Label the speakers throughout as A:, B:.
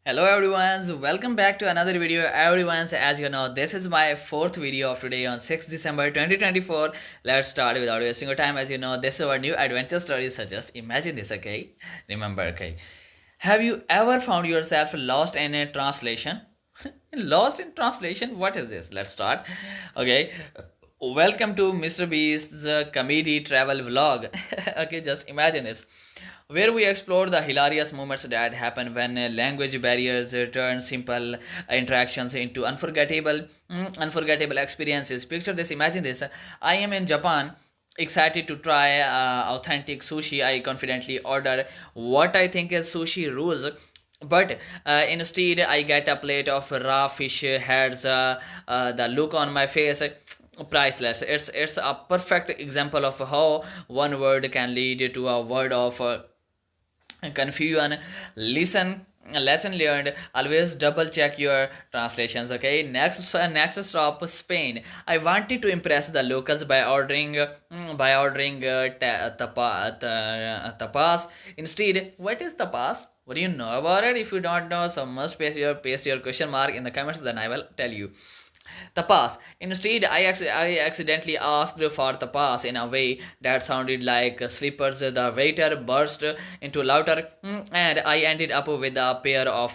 A: Hello everyone, welcome back to another video. Everyone, as you know, this is my fourth video of today on 6th December 2024. Let's start without wasting your time. As you know, this is our new adventure story. So just imagine this, okay? Remember, okay? Have you ever found yourself lost in a translation? Lost in translation? What is this? Let's start. Okay. Welcome to MrBeast's comedy travel vlog. Okay, just imagine this, where we explore the hilarious moments that happen when language barriers turn simple interactions into unforgettable experiences. Picture this, imagine this. I am in Japan, excited to try authentic sushi. I confidently order what I think is sushi rules, but instead I get a plate of raw fish heads. The look on my face, priceless. It's a perfect example of how one word can lead to a word of confusion. Lesson learned, always double check your translations. Okay, next stop, Spain. I wanted to impress the locals by ordering tapas. Instead, what is tapas? What do you know about it? If you don't know, so must paste your question mark in the comments, then I will tell you. Tapas. Instead, I accidentally asked for tapas in a way that sounded like slippers. The waiter burst into laughter, and I ended up with a pair of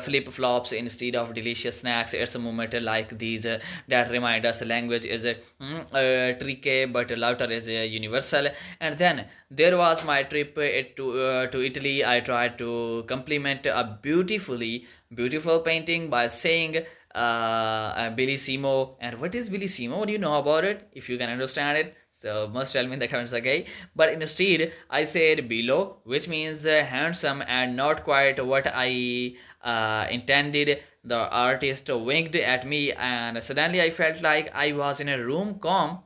A: flip flops instead of delicious snacks. It's a moment like these that remind us language is tricky, but laughter is universal. And then there was my trip to Italy. I tried to compliment a beautiful painting by saying Bellissimo. And what is Bellissimo? What do you know about it? If you can understand it, so must tell me in the comments, okay? But instead, I said below, which means handsome, and not quite what I intended. The artist winked at me, and suddenly I felt like I was in a room com.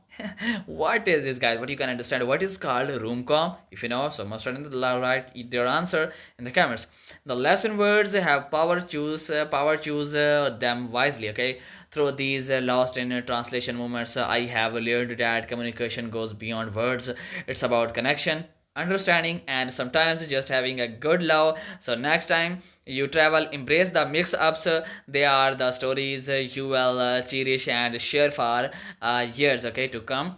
A: What is this, guys? What you can understand? What is called room com? If you know, so must write their answer in the comments. The lesson words have power. Choose them wisely. Okay, through these lost in translation moments, I have learned that communication goes beyond words. It's about connection, understanding, and sometimes just having a good love. So next time you travel, embrace the mix-ups. They are the stories you will cherish and share for years, okay, to come.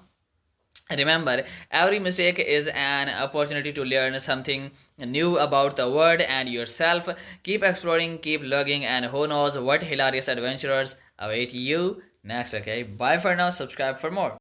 A: Remember, every mistake is an opportunity to learn something new about the world and yourself. Keep exploring, keep learning, and who knows what hilarious adventures await you next. Okay, bye for now. Subscribe for more.